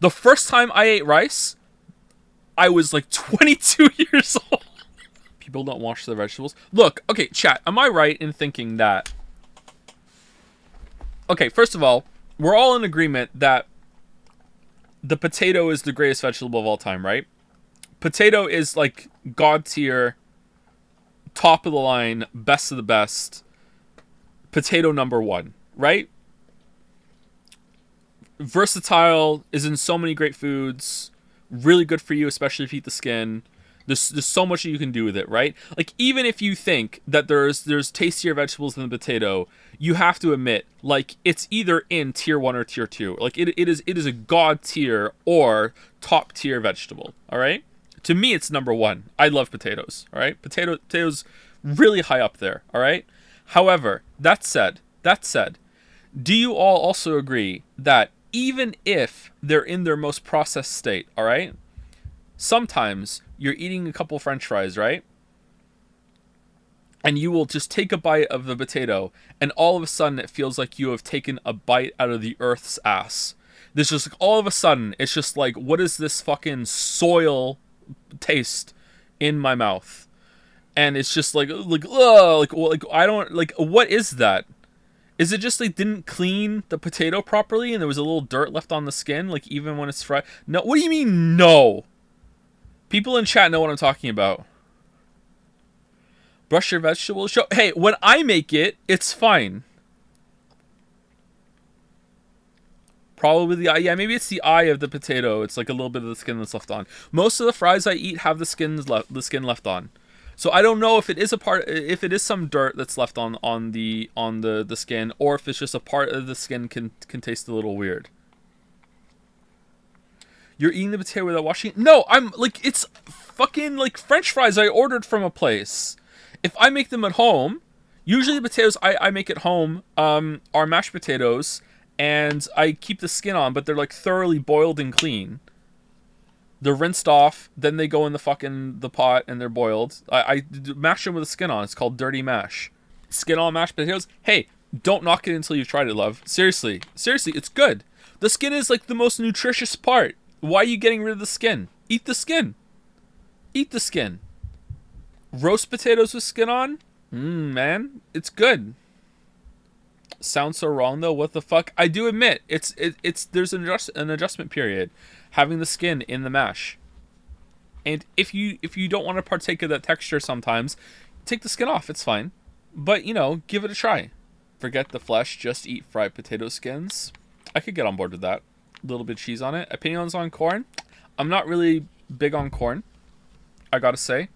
The first time I ate rice, I was like 22 years old. People don't wash their vegetables. Look, okay, chat, am I right in thinking that... Okay, first of all, we're all in agreement that the potato is the greatest vegetable of all time, right? Potato is like god tier, top of the line, best of the best. Potato number one, right? Versatile, is in so many great foods. Really good for you, especially if you eat the skin. There's so much you can do with it, right? Like, even if you think that there's tastier vegetables than the potato, you have to admit, like, it's either in tier 1 or tier 2. Like, it is a god tier or top tier vegetable, all right? To me, it's number 1. I love potatoes, all right? Potatoes really high up there, all right? However, that said, do you all also agree that even if they're in their most processed state, all right? Sometimes you're eating a couple french fries, right? And you will just take a bite of the potato, and all of a sudden it feels like you have taken a bite out of the earth's ass. There's just like, all of a sudden, it's just like, what is this fucking soil taste in my mouth? And it's just like ugh, like I don't, like, what is that? Is it just they didn't clean the potato properly and there was a little dirt left on the skin, like, even when it's fried? No, what do you mean, no? People in chat know what I'm talking about. Brush your vegetables. Hey, when I make it, it's fine. Probably the eye. Yeah, maybe it's the eye of the potato. It's like a little bit of the skin that's left on. Most of the fries I eat have the skin left on. So I don't know if it is if it is some dirt that's left on the skin, or if it's just a part of the skin can taste a little weird. You're eating the potato without washing it? No, I'm like, it's fucking like French fries I ordered from a place. If I make them at home, usually the potatoes I make at home are mashed potatoes, and I keep the skin on, but they're like thoroughly boiled and clean. They're rinsed off, then they go in the pot and they're boiled. I mash them with the skin on. It's called dirty mash. Skin on mashed potatoes. Hey, don't knock it until you've tried it, love. Seriously, it's good. The skin is like the most nutritious part. Why are you getting rid of the skin? Eat the skin. Eat the skin. Roast potatoes with skin on? Man, it's good. Sounds so wrong though. What the fuck? I do admit it's there's an adjustment period having the skin in the mash. And if you don't want to partake of that texture sometimes, take the skin off. It's fine. But, you know, give it a try. Forget the flesh, just eat fried potato skins. I could get on board with that. A little bit of cheese on it. Opinions on corn? I'm not really big on corn, I gotta say.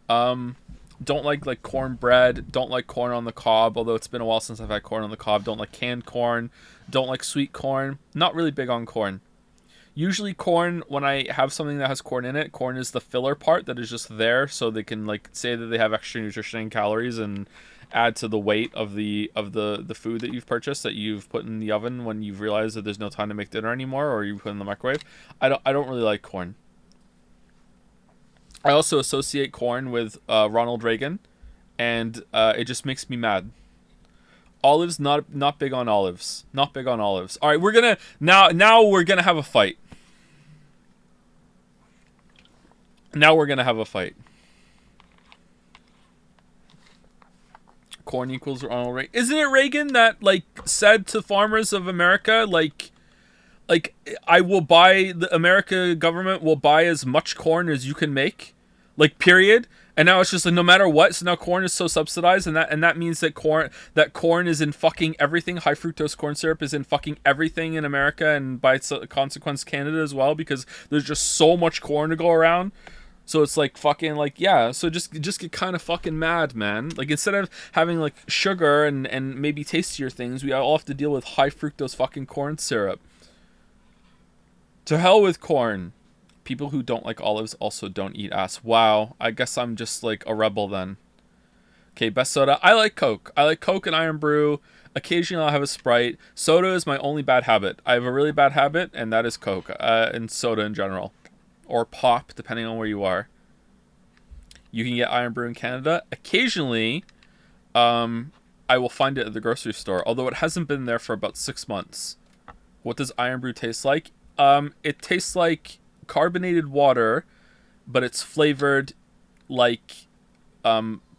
Don't like cornbread. Don't like corn on the cob, although it's been a while since I've had corn on the cob. Don't like canned corn. Don't like sweet corn. Not really big on corn. Usually corn, when I have something that has corn in it, corn is the filler part that is just there so they can like say that they have extra nutrition and calories and add to the weight of the food that you've purchased that you've put in the oven when you've realized that there's no time to make dinner anymore, or you put in the microwave. I don't really like corn. I also associate corn with Ronald Reagan, and it just makes me mad. Olives, not big on olives. Not big on olives. All right, we're gonna now we're gonna have a fight. Now we're gonna have a fight. Corn equals Ronald Reagan. Isn't it Reagan that like said to farmers of America like I will buy, the America government will buy as much corn as you can make, like, period. And now it's just like no matter what. So now corn is so subsidized, and that means that corn is in fucking everything. High fructose corn syrup is in fucking everything in America, and by consequence Canada as well, because there's just so much corn to go around. So it's like fucking like, yeah. So just get kind of fucking mad, man. Like, instead of having like sugar and maybe tastier things, we all have to deal with high fructose fucking corn syrup. To hell with corn. People who don't like olives also don't eat ass. Wow, I guess I'm just like a rebel then. Okay, best soda. I like Coke. I like Coke and Iron Brew. Occasionally I'll have a Sprite. Soda is my only bad habit. I have a really bad habit, and that is Coke and soda in general. Or pop, depending on where you are. You can get Iron Brew in Canada. Occasionally, I will find it at the grocery store, although it hasn't been there for about 6 months. What does iron brew taste like? It tastes like carbonated water, but it's flavored like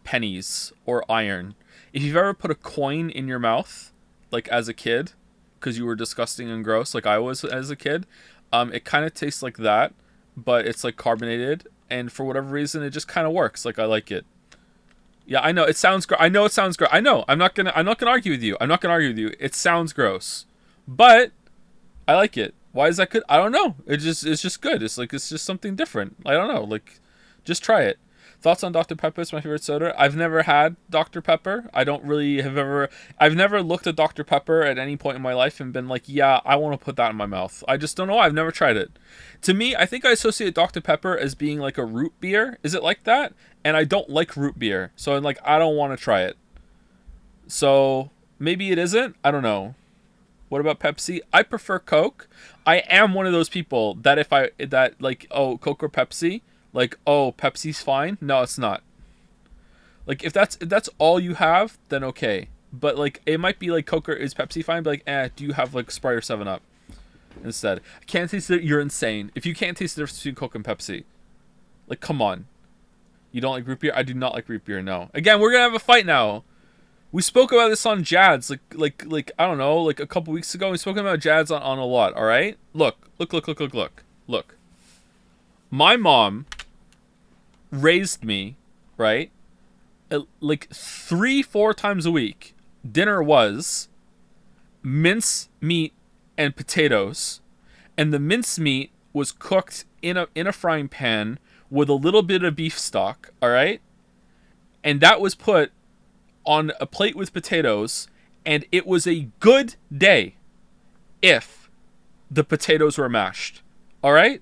pennies or iron. If you've ever put a coin in your mouth, like as a kid, because you were disgusting and gross, like I was as a kid, it kind of tastes like that, but it's like carbonated, and for whatever reason, it just kind of works. Like I like it. Yeah, I know it sounds. I know it sounds gross. I know. I'm not gonna. I'm not gonna argue with you. I'm not gonna argue with you. It sounds gross, but I like it. Why is that good? I don't know. It's just good. It's like it's just something different. I don't know. Like, just try it. Thoughts on Dr. Pepper? It's my favorite soda. I've never had Dr. Pepper. I don't really have ever. I've never looked at Dr. Pepper at any point in my life and been like, yeah, I want to put that in my mouth. I just don't know. I've never tried it. To me, I think I associate Dr. Pepper as being like a root beer. Is it like that? And I don't like root beer, so I'm like, I don't want to try it. So maybe it isn't. I don't know. What about Pepsi? I prefer Coke. I am one of those people that if I that like, oh, Coke or Pepsi, like, oh, Pepsi's fine. No, it's not. Like if that's all you have, then okay. But like it might be like Coke or is Pepsi fine? But like, do you have like Sprite or 7-Up instead? I can't taste it. You're insane. If you can't taste the difference between Coke and Pepsi, like, come on. You don't like root beer? I do not like root beer. No. Again, we're gonna have a fight now. We spoke about this on Jads, like I don't know, like a couple weeks ago. We spoke about Jads on a lot. All right, look. My mom raised me, right? Like 3-4 times a week. Dinner was mince meat and potatoes, and the mince meat was cooked in a frying pan with a little bit of beef stock. All right, and that was put on a plate with potatoes, and it was a good day if the potatoes were mashed. All right?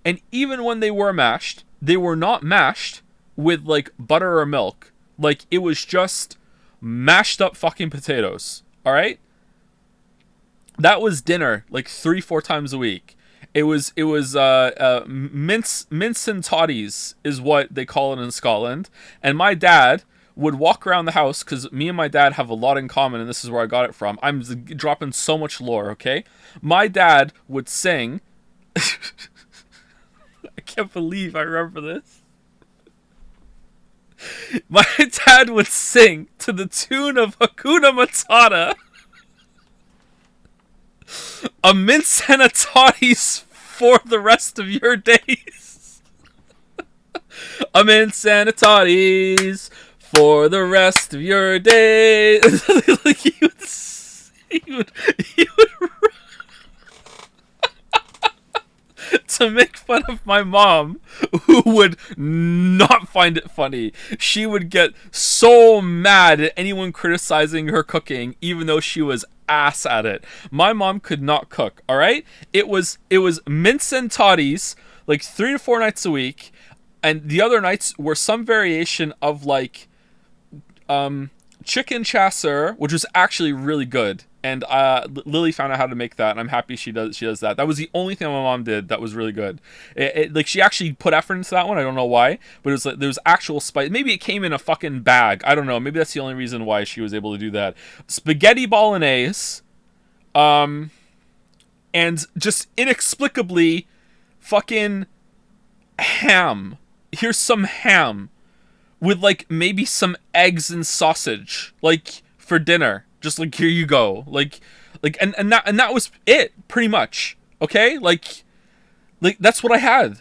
And even when they were mashed, they were not mashed with like butter or milk. Like it was just mashed up fucking potatoes. All right? That was dinner like 3-4 times a week. It was mince and tatties is what they call it in Scotland. And my dad would walk around the house, because me and my dad have a lot in common, and this is where I got it from. I'm dropping so much lore, okay? My dad would sing. I can't believe I remember this. My dad would sing to the tune of Hakuna Matata, a mince and a toddies for the rest of your days. A mince and a toddies for the rest of your day. Like he would to make fun of my mom, who would not find it funny. She would get so mad at anyone criticizing her cooking, even though she was ass at it. My mom could not cook. All right, it was mince and toddies like 3 to 4 nights a week, and the other nights were some variation of like chicken chasseur, which was actually really good, and Lily found out how to make that, and I'm happy she does that. That was the only thing my mom did that was really good. Like she actually put effort into that one. I don't know why, but it was like there was actual spice. Maybe it came in a fucking bag. I don't know. Maybe that's the only reason why she was able to do that. Spaghetti bolognese, and just inexplicably fucking ham. Here's some ham with like maybe some eggs and sausage, like for dinner. Just like, here you go. Like and that was it pretty much. Okay? Like that's what I had.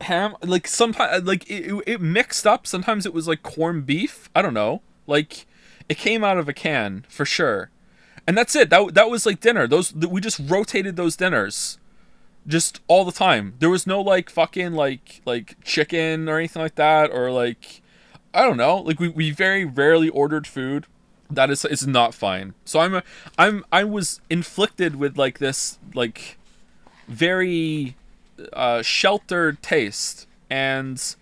Ham, like sometimes like it mixed up. Sometimes it was like corned beef. I don't know. Like it came out of a can for sure. And that's it. That was like dinner. We just rotated those dinners. Just all the time. There was no like fucking like chicken or anything like that, or like I don't know. Like we very rarely ordered food. That is not fine. So I was inflicted with like this like very sheltered taste, and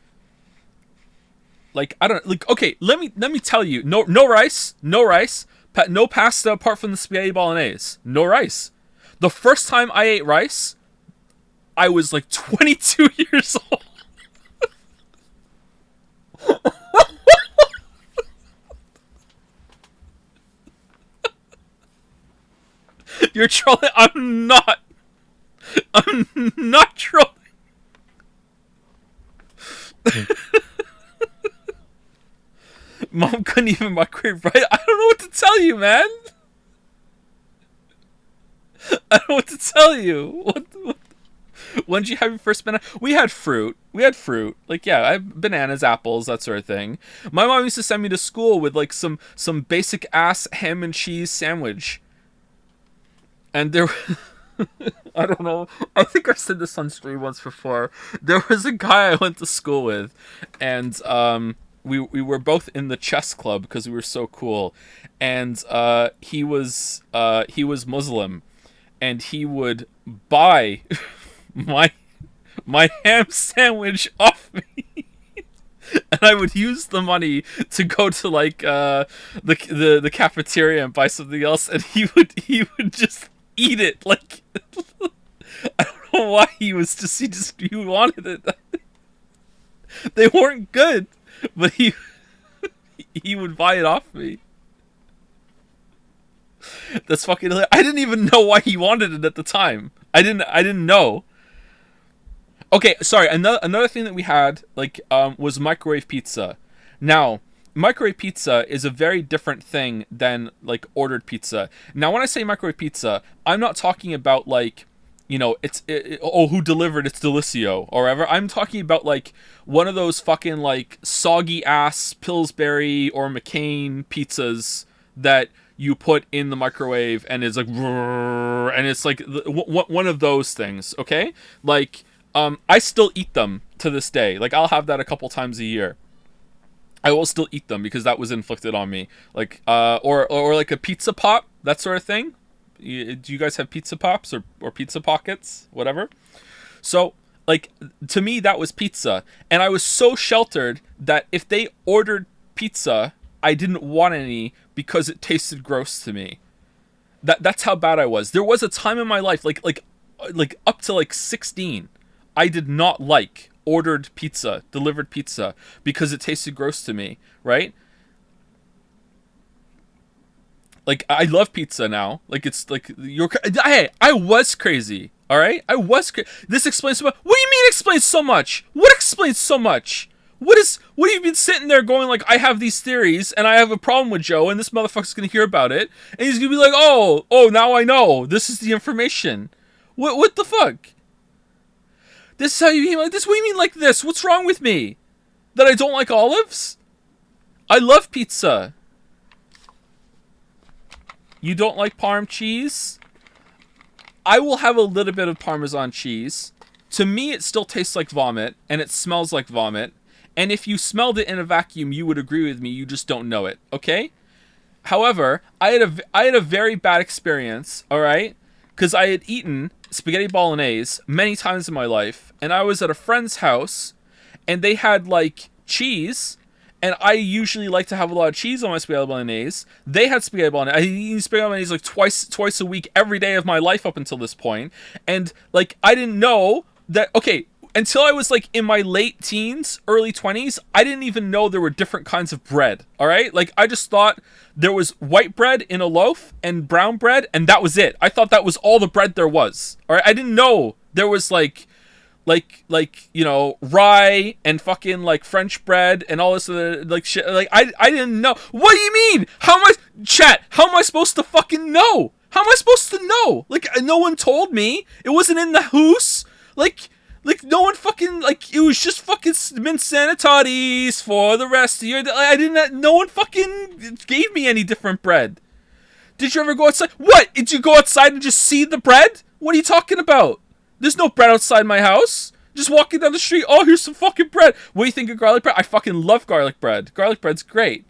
like I don't like. Okay, let me tell you. No rice, no pasta apart from the spaghetti bolognese. No rice. The first time I ate rice, I was like 22 years old. You're trolling. I'm not. I'm not trolling. Mom couldn't even microwave right. I don't know what to tell you, man. I don't know what to tell you. What? When did you have your first banana? We had fruit. Like, yeah, I have bananas, apples, that sort of thing. My mom used to send me to school with like some basic ass ham and cheese sandwich. And there, I don't know. I think I said this on stream once before. There was a guy I went to school with, and we were both in the chess club because we were so cool, and he was Muslim, and he would buy my ham sandwich off me. And I would use the money to go to like the cafeteria and buy something else, and he would just eat it. Like, I don't know why he wanted it. They weren't good, but he would buy it off me. That's fucking hilarious. I didn't even know why he wanted it at the time. I didn't know. Okay, sorry. Another thing that we had was microwave pizza. Now, microwave pizza is a very different thing than like ordered pizza. Now, when I say microwave pizza, I'm not talking about like, who delivered it's Delicio or whatever. I'm talking about like one of those fucking like soggy ass Pillsbury or McCain pizzas that you put in the microwave and it's like, and it's like one of those things. Okay, like. I still eat them to this day. Like, I'll have that a couple times a year. I will still eat them because that was inflicted on me. Like, or like a pizza pop, that sort of thing. Do you guys have pizza pops or pizza pockets, whatever? So, like, to me, that was pizza. And I was so sheltered that if they ordered pizza, I didn't want any because it tasted gross to me. That's how bad I was. There was a time in my life, like up to like 16, I did not like ordered pizza, delivered pizza, because it tasted gross to me, right? Like, I love pizza now. Like, it's like, I was crazy, all right? This explains so much. What do you mean explains so much? What explains so much? What have you been sitting there going like, I have these theories, and I have a problem with Joe, and this motherfucker's gonna hear about it, and he's gonna be like, oh, now I know. This is the information. What the fuck? This is how you mean like this? What do you mean like this? What's wrong with me? That I don't like olives? I love pizza. You don't like Parm cheese? I will have a little bit of Parmesan cheese. To me, it still tastes like vomit, and it smells like vomit. And if you smelled it in a vacuum, you would agree with me. You just don't know it, okay? However, I had a very bad experience, all right? Because I had eaten spaghetti bolognese many times in my life, and I was at a friend's house, and they had like cheese, and I usually like to have a lot of cheese on my spaghetti bolognese. They had spaghetti bolognese. I eat spaghetti bolognese like twice a week, every day of my life up until this point, and like I didn't know that. Okay, until I was like in my late teens, early 20s, I didn't even know there were different kinds of bread. All right, like I just thought there was white bread in a loaf and brown bread, and that was it. I thought that was all the bread there was. All right, I didn't know there was like rye and fucking like French bread and all this other like shit. Like I didn't know. What do you mean? How am I supposed to fucking know? How am I supposed to know? Like, no one told me. It wasn't in the hoose. Like no one fucking, like, it was just fucking mince and tatties for the rest of your day. No one fucking gave me any different bread. Did you ever go outside? What? Did you go outside and just see the bread? What are you talking about? There's no bread outside my house. Just walking down the street, oh, here's some fucking bread. What do you think of garlic bread? I fucking love garlic bread. Garlic bread's great.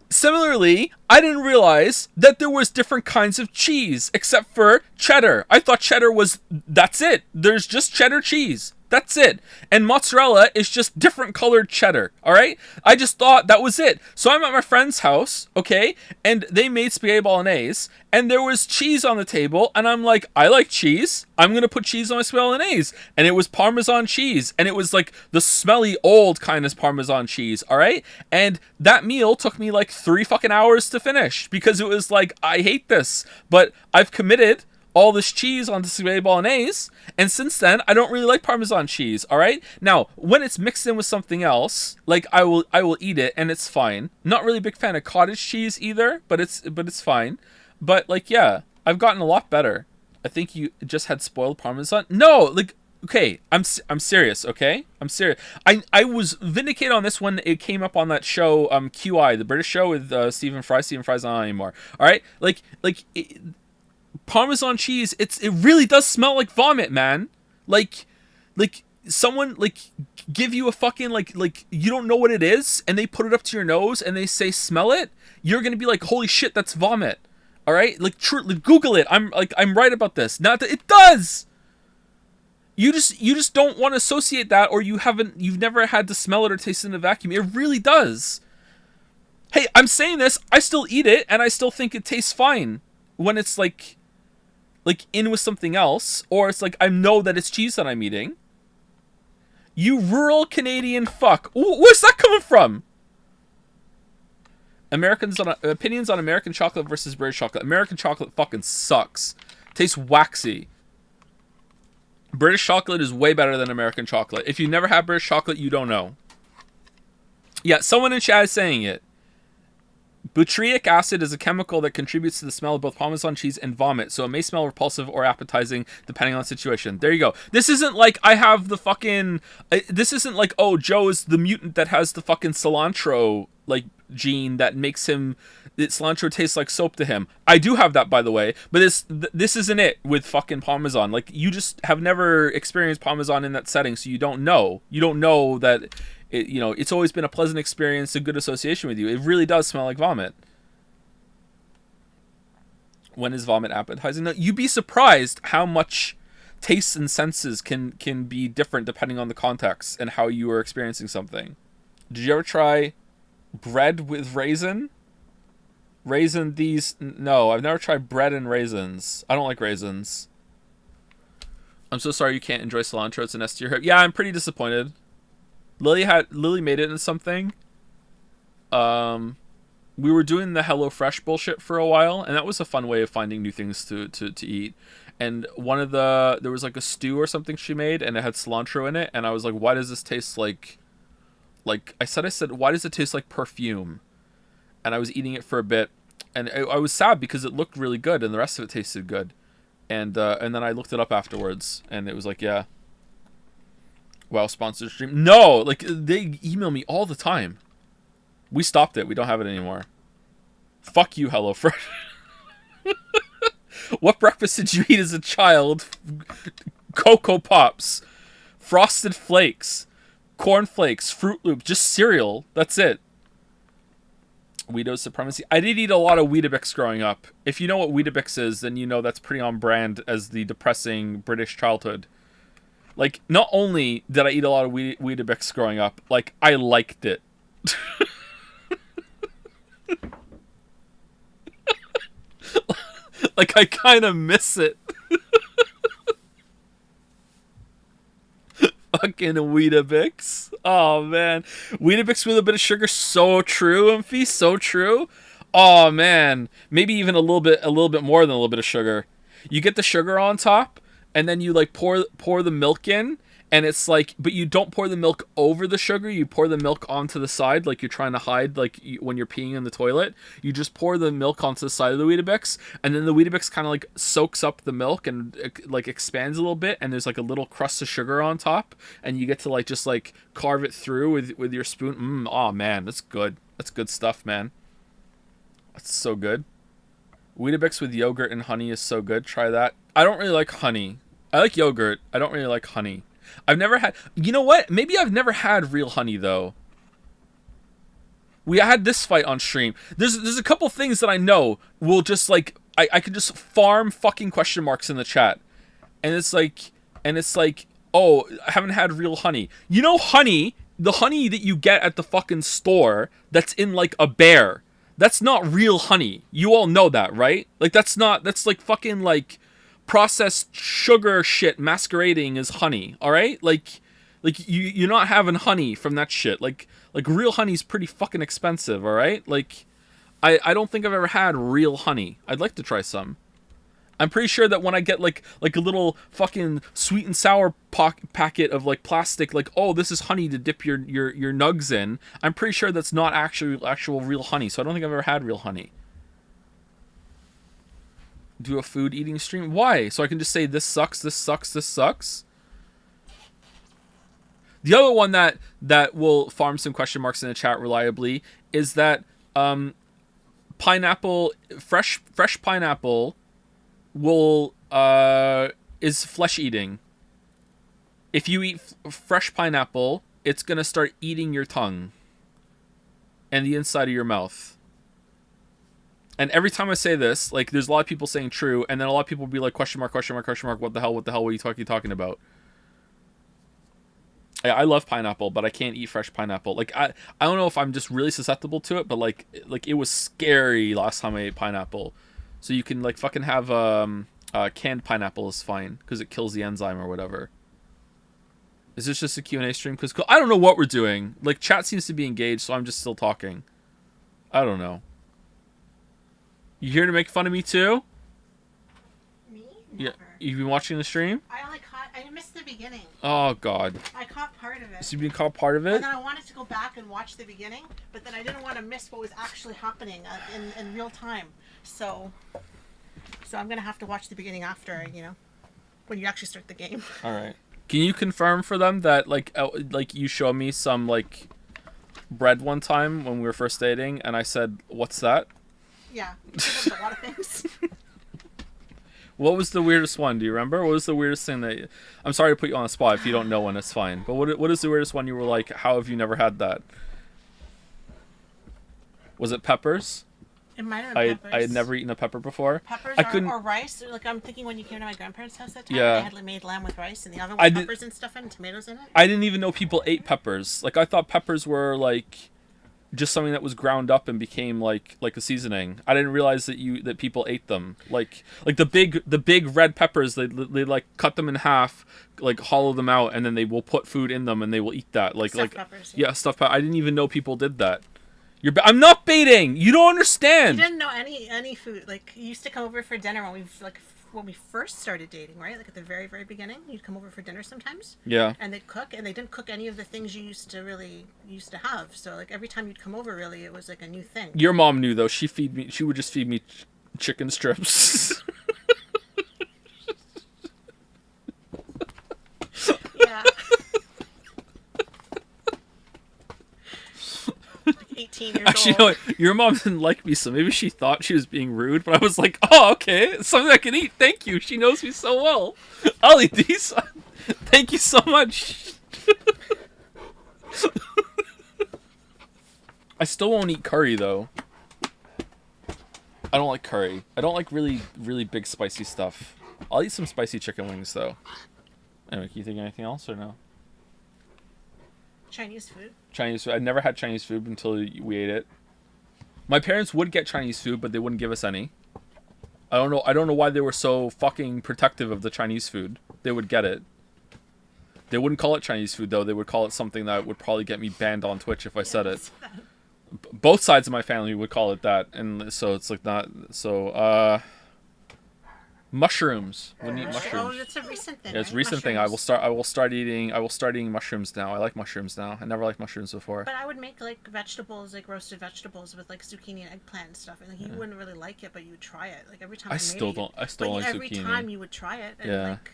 Similarly, I didn't realize that there was different kinds of cheese, except for cheddar. I thought cheddar was, that's it. There's just cheddar cheese. That's it. And mozzarella is just different colored cheddar, all right? I just thought that was it. So I'm at my friend's house, okay? And they made spaghetti bolognese, and there was cheese on the table, and I'm like, I like cheese. I'm going to put cheese on my spaghetti bolognese. And it was Parmesan cheese, and it was like the smelly old kind of Parmesan cheese, all right? And that meal took me like 3 fucking hours to finish because it was like, I hate this, but I've committed all this cheese onto spaghetti bolognese, and since then I don't really like Parmesan cheese. All right, now when it's mixed in with something else, like I will eat it and it's fine. Not really a big fan of cottage cheese either, but it's fine. But like, yeah, I've gotten a lot better. I think you just had spoiled Parmesan. No, like, okay, I'm serious. Okay, I'm serious. I was vindicated on this when it came up on that show, QI, the British show with Stephen Fry. Stephen Fry's not on anymore. All right, like Parmesan cheese. It really does smell like vomit, man. Like someone like give you a fucking like you don't know what it is, and they put it up to your nose and they say smell it. You're gonna be like, holy shit, that's vomit. All right, like Google it. I'm right about this. Not that it does. You just don't want to associate that, or you've never had to smell it or taste it in a vacuum. It really does. Hey, I'm saying this. I still eat it, and I still think it tastes fine when it's like in with something else, or it's like I know that it's cheese that I'm eating. You rural Canadian fuck. Where's that coming from? Opinions on American chocolate versus British chocolate. American chocolate fucking sucks. Tastes waxy. British chocolate is way better than American chocolate. If you never had British chocolate, you don't know. Yeah, someone in chat is saying it. Butyric acid is a chemical that contributes to the smell of both Parmesan cheese and vomit, so it may smell repulsive or appetizing depending on the situation. There you go. This isn't like I have the fucking... This isn't like, oh, Joe is the mutant that has the fucking cilantro, like, gene that makes him... Cilantro tastes like soap to him. I do have that, by the way, but this isn't it with fucking Parmesan. Like, you just have never experienced Parmesan in that setting, so you don't know. You don't know that... it's always been a pleasant experience, a good association with you. It really does smell like vomit. When is vomit appetizing? No, you'd be surprised how much tastes and senses can be different depending on the context and how you are experiencing something. Did you ever try bread with raisin? No, I've never tried bread and raisins. I don't like raisins. I'm so sorry you can't enjoy cilantro. It's an S to your hip. Yeah, I'm pretty disappointed. Lily made it into something. We were doing the HelloFresh bullshit for a while, and that was a fun way of finding new things to eat. And there was like a stew or something she made, and it had cilantro in it, and I was like, why does this taste like I said, why does it taste like perfume? And I was eating it for a bit, and I was sad because it looked really good, and the rest of it tasted good. And then I looked it up afterwards, and it was like, yeah. Wow, sponsored stream. No, like they email me all the time. We stopped it. We don't have it anymore. Fuck you, HelloFresh. What breakfast did you eat as a child? Cocoa Pops, Frosted Flakes, Corn Flakes, Fruit Loops, just cereal. That's it. Weedos supremacy. I did eat a lot of Weetabix growing up. If you know what Weetabix is, then you know that's pretty on brand as the depressing British childhood. Like, not only did I eat a lot of Weetabix growing up, like, I liked it. Like, I kind of miss it. Fucking Weetabix. Oh, man. Weetabix with a bit of sugar. So true, Umphy. So true. Oh, man. Maybe even a little bit more than a little bit of sugar. You get the sugar on top, and then you like pour the milk in, and it's like, but you don't pour the milk over the sugar. You pour the milk onto the side, like you're trying to hide, like when you're peeing in the toilet. You just pour the milk onto the side of the Weetabix, and then the Weetabix kind of like soaks up the milk and like expands a little bit, and there's like a little crust of sugar on top, and you get to like just like carve it through with your spoon. Oh man, that's good. That's good stuff, man. That's so good. Weetabix with yogurt and honey is so good. Try that. I don't really like honey. I like yogurt. I don't really like honey. I've never had... You know what? Maybe I've never had real honey, though. We had this fight on stream. There's a couple things that I know will just, like... I could just farm fucking question marks in the chat. And it's like... Oh, I haven't had real honey. You know honey? The honey that you get at the fucking store that's in, like, a bear. That's not real honey. You all know that, right? Like, that's like fucking, like... processed sugar shit masquerading as honey, all right? Like you're not having honey from that shit. Like real honey's pretty fucking expensive, all right? Like I don't think I've ever had real honey. I'd like to try some. I'm pretty sure that when I get like a little fucking sweet and sour packet of like plastic, like, oh, this is honey to dip your nugs in, I'm pretty sure that's not actual real honey. So I don't think I've ever had real honey. Do a food eating stream? Why? So I can just say this sucks, this sucks, this sucks. The other one that will farm some question marks in the chat reliably is that pineapple, fresh pineapple will is flesh eating. If you eat fresh pineapple, it's gonna start eating your tongue and the inside of your mouth. And every time I say this, like, there's a lot of people saying true, and then a lot of people will be like, question mark, question mark, question mark, what the hell, what are you talking about? I love pineapple, but I can't eat fresh pineapple. Like, I don't know if I'm just really susceptible to it, but like it was scary last time I ate pineapple. So you can like fucking have canned pineapple is fine because it kills the enzyme or whatever. Is this just a Q&A stream? Because I don't know what we're doing. Like, chat seems to be engaged, so I'm just still talking. I don't know. You here to make fun of me too? Me? Yeah. Never. You've been watching the stream? I missed the beginning. Oh god. I caught part of it. So you've been caught part of it? And then I wanted to go back and watch the beginning, but then I didn't want to miss what was actually happening in real time. So I'm gonna have to watch the beginning after, when you actually start the game. All right. Can you confirm for them that like you showed me some like bread one time when we were first dating, and I said, "What's that?" Yeah, there's a lot of things. What was the weirdest one? Do you remember? What was the weirdest thing that... I'm sorry to put you on the spot. If you don't know one, it's fine. But what is the weirdest one you were like, how have you never had that? Was it peppers? It might have been peppers. I had never eaten a pepper before. Peppers or rice. Like, I'm thinking when you came to my grandparents' house that time, yeah. they had like, made lamb with rice in the oven with peppers and stuff and tomatoes in it. I didn't even know people ate peppers. Like, I thought peppers were like... just something that was ground up and became like a seasoning. I didn't realize that people ate them. Like the big red peppers, they like cut them in half, like hollow them out, and then they will put food in them and they will eat that. Stuffed peppers. Yeah, stuffed peppers. I didn't even know people did that. I'm not baiting. You don't understand. You didn't know any food. Like, you used to come over for dinner when we first started dating, right? Like at the very, very beginning, you'd come over for dinner sometimes. Yeah. And they'd cook, and they didn't cook any of the things you used to have. So like every time you'd come over, really, it was like a new thing. Your mom knew though. She would just feed me chicken strips. Yeah. 18 years Actually, old. no, your mom didn't like me, so maybe she thought she was being rude, but I was like, oh, okay, it's something I can eat, thank you, she knows me so well. I'll eat these. Thank you so much. I still won't eat curry, though. I don't like curry. I don't like really, really big spicy stuff. I'll eat some spicy chicken wings, though. Anyway, can you think of anything else, or no? Chinese food. Chinese food. I'd never had Chinese food until we ate it. My parents would get Chinese food, but they wouldn't give us any. I don't know why they were so fucking protective of the Chinese food. They would get it. They wouldn't call it Chinese food, though. They would call it something that would probably get me banned on Twitch if I said it. Both sides of my family would call it that, and so it's like not... So, mushrooms. Wouldn't eat mushrooms. Oh, that's a recent thing. Yeah, it's a right? recent thing. I will start eating mushrooms now. I like mushrooms now. I never liked mushrooms before. But I would make like vegetables, like roasted vegetables with like zucchini and eggplant and stuff. And like, you wouldn't really like it, but you would try it. Like every time I still don't like zucchini. Every time you would try it, and like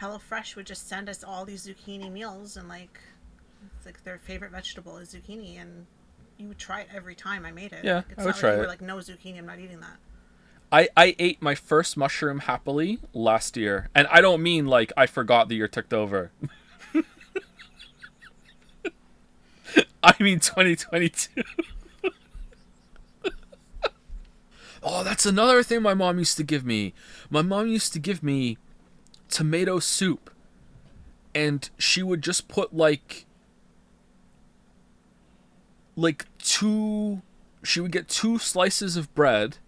HelloFresh would just send us all these zucchini meals, and like it's like their favorite vegetable is zucchini, and you would try it every time I made it. Yeah, like, it's I would not try like it. You were like, no zucchini, I'm not eating that. I ate my first mushroom happily last year. And I don't mean like I forgot the year ticked over. I mean 2022. Oh, that's another thing my mom used to give me. My mom used to give me tomato soup. And she would just put like she would get 2 slices of bread,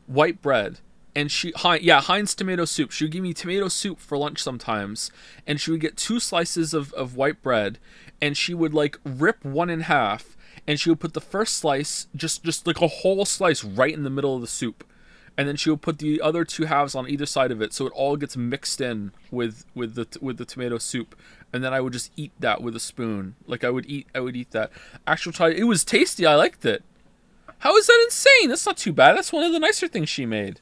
white bread, and Heinz tomato soup. She would give me tomato soup for lunch sometimes, and she would get 2 slices of white bread, and she would like rip one in half, and she would put the first slice, just like a whole slice right in the middle of the soup, and then she would put the other two halves on either side of it, so it all gets mixed in with the tomato soup, and then I would just eat that with a spoon. Like I would eat that. Actual Thai. It was tasty. I liked it. How is that insane? That's not too bad. That's one of the nicer things she made.